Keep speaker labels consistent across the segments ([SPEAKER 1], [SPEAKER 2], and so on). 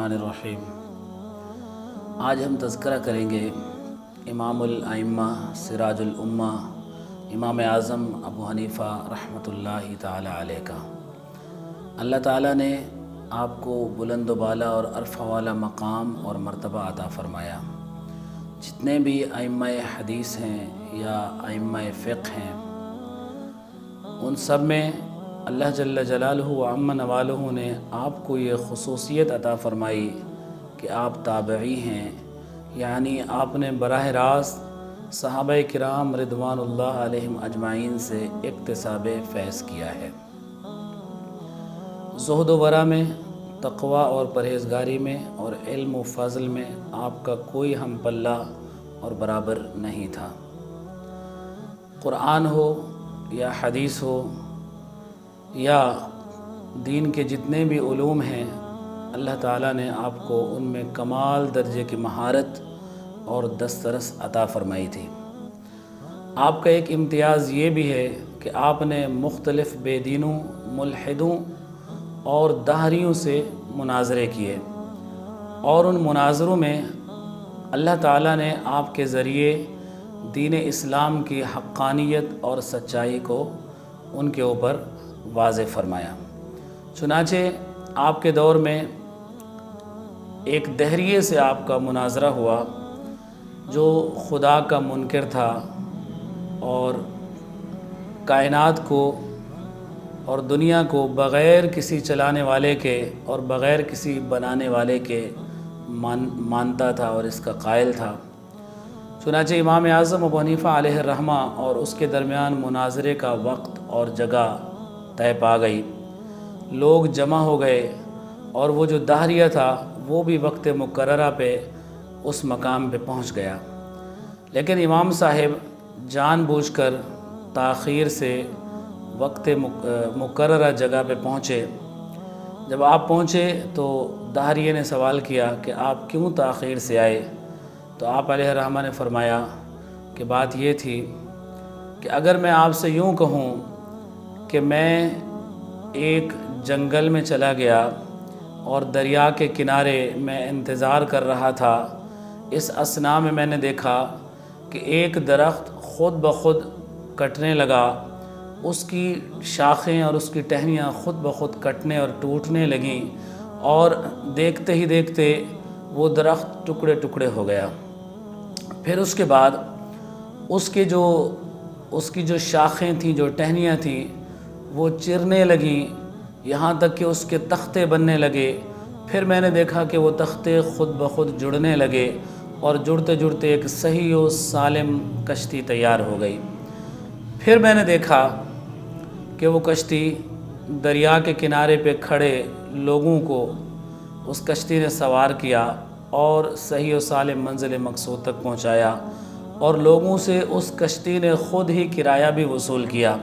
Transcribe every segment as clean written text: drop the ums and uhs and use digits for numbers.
[SPEAKER 1] बिस्मिल्लाहिर्रहमानिर्रहीम। आज हम तज़किरा करेंगे इमाम अल-अइम्मा सिराजुल उम्मा इमाम आज़म अबू हनीफ़ा रहमतुल्लाहि ताला अलैह का। अल्लाह ताला ने आपको बुलंद बाला और अरफ़ा वाला मकाम और मर्तबा अता फ़रमाया। जितने भी अइम्मा हदीस हैं या अइम्मा फ़िक़्ह हैं, उन सब में अल्लाह जल्ल जलालहू व अम्मा नवालहू ने आपको ये ख़ुसूसियत अता फ़रमाई कि आप ताबई हैं, यानी आपने बराह रास्त सहाबा किराम रिदवानुल्लाह अलैहिम अजमाइन से इक्तिसाब फैज़ किया है। ज़ुहद व वरा में, तक़वा और परहेज़गारी में और इल्म व फ़ज़ल में आपका कोई हम पल्ला और बराबर नहीं था। क़ुरान हो या हदीस हो या दीन के जितने भी उलूम हैं, अल्लाह ताला ने आपको उनमें कमाल दर्जे की महारत और दस्तरस अता फ़रमाई थी। आपका एक इम्तियाज़ ये भी है कि आपने मुख्तलिफ़ बेदीनों, मुल्हिदों और दाहरियों से मुनाजरे किए और उन मुनाजरों में अल्लाह ताला ने आपके ज़रिए दीन इस्लाम की हक़्क़ानियत और सच्चाई को उनके ऊपर वाज़े फ़रमाया। चुनाचे आपके दौर में एक दहरिये से आपका मुनाजरा हुआ जो खुदा का मुनकर था और कायनात को और दुनिया को बग़ैर किसी चलाने वाले के और बग़ैर किसी बनाने वाले के मानता था और इसका कायल था। चुनाचे इमाम आज़म अबू हनीफ़ा अलैहि रहमा और उसके दरमियान मुनाजरे का वक्त और जगह तय पा गई। लोग जमा हो गए और वो जो दाहरिया था वो भी वक्त मुकर्ररा पे उस मकाम पे पहुंच गया। लेकिन इमाम साहिब जानबूझकर ताख़ीर से वक्त मुकर्ररा जगह पे पहुँचे। जब आप पहुँचे तो दाहरिये ने सवाल किया कि आप क्यों ताख़ीर से आए? तो आप अलैहि रहमा ने फ़रमाया कि बात ये थी कि अगर मैं आपसे यूँ कहूँ कि मैं एक जंगल में चला गया और दरिया के किनारे मैं इंतज़ार कर रहा था, इस असना में मैंने देखा कि एक दरख्त ख़ुद ब खुद कटने लगा, उसकी शाखें और उसकी टहनियाँ ख़ुद ब खुद कटने और टूटने लगीं और देखते ही देखते वो दरख्त टुकड़े टुकड़े हो गया। फिर उसके बाद उसकी जो शाखें थीं, जो टहनियाँ थीं, वो चिरने लगीं, यहाँ तक कि उसके तख्ते बनने लगे। फिर मैंने देखा कि वो तख्ते ख़ुद ब खुद जुड़ने लगे और जुड़ते जुड़ते एक सही और सालिम कश्ती तैयार हो गई। फिर मैंने देखा कि वो कश्ती दरिया के किनारे पे खड़े लोगों को उस कश्ती ने सवार किया और सही और सालिम मंजिल मकसूद तक पहुँचाया और लोगों से उस कश्ती ने ख़ुद ही किराया भी वसूल किया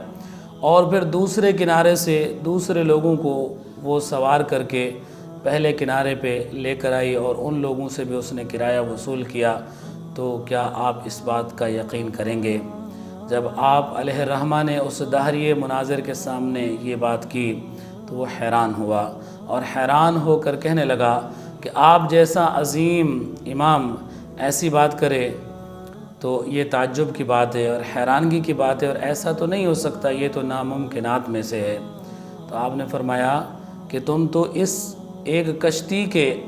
[SPEAKER 1] और फिर दूसरे किनारे से दूसरे लोगों को वो सवार करके पहले किनारे पे लेकर आई और उन लोगों से भी उसने किराया वसूल किया। तो क्या आप इस बात का यकीन करेंगे, जब आप अलैहि रहमा ने उस दाहरिये मुनाज़िर के सामने ये बात की तो वो हैरान हुआ और हैरान होकर कहने लगा कि आप जैसा अज़ीम इमाम ऐसी बात करे तो ये ताज्जुब की बात है और हैरानगी की बात है और ऐसा तो नहीं हो सकता, ये तो नामुमकिनात में से है। तो आपने फरमाया कि तुम तो इस एक कश्ती के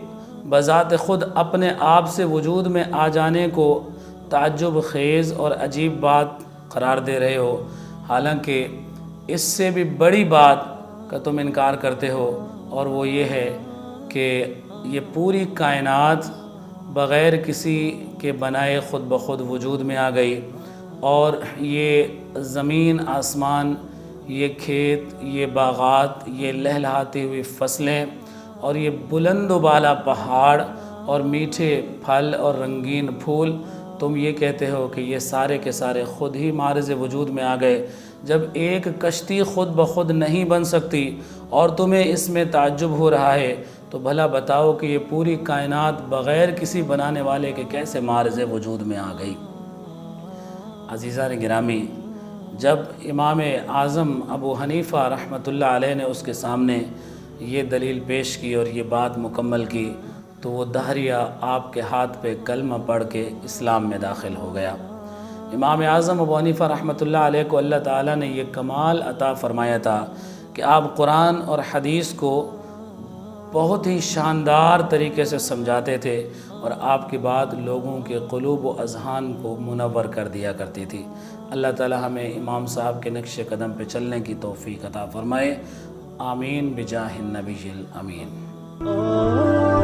[SPEAKER 1] बज़ात ख़ुद अपने आप से वजूद में आ जाने को ताज्जुब ख़ेज़ और अजीब बात करार दे रहे हो, हालांकि इससे भी बड़ी बात का तुम इनकार करते हो और वो ये है कि ये पूरी कायनात बग़ैर किसी के बनाए ख़ुद ब खुद वजूद में आ गई और ये ज़मीन, आसमान, ये खेत, ये बाग़ात, ये लहलहाती हुई फसलें और ये बुलंद व बाला पहाड़ और मीठे फल और रंगीन फूल, तुम ये कहते हो कि ये सारे के सारे ख़ुद ही मारिज़ वजूद में आ गए। जब एक कश्ती ख़ुद ब खुद नहीं बन सकती और तुम्हें इसमें ताज्जुब हो रहा है, तो भला बताओ कि ये पूरी कायनात बग़ैर किसी बनाने वाले के कैसे मारिज़ वजूद में आ गई। अज़ीज़ान गिरामी, जब इमाम आज़म अबू हनीफ़ा रहमतुल्लाह अलैह ने उसके सामने ये दलील पेश की और ये बात मुकम्मल की, تو وہ دہریہ آپ کے ہاتھ پہ کلمہ پڑھ کے اسلام میں داخل ہو گیا۔ امام اعظم ابو حنیفہ رحمۃ اللہ علیہ کو اللہ تعالیٰ نے یہ کمال عطا فرمایا تھا کہ آپ قرآن اور حدیث کو بہت ہی شاندار طریقے سے سمجھاتے تھے، اور آپ کی بات لوگوں کے قلوب و اذہان کو منور کر دیا کرتی تھی۔ اللہ تعالیٰ ہمیں امام صاحب کے نقش قدم پہ چلنے کی توفیق عطا فرمائے، آمین بجاہ النبی الامین۔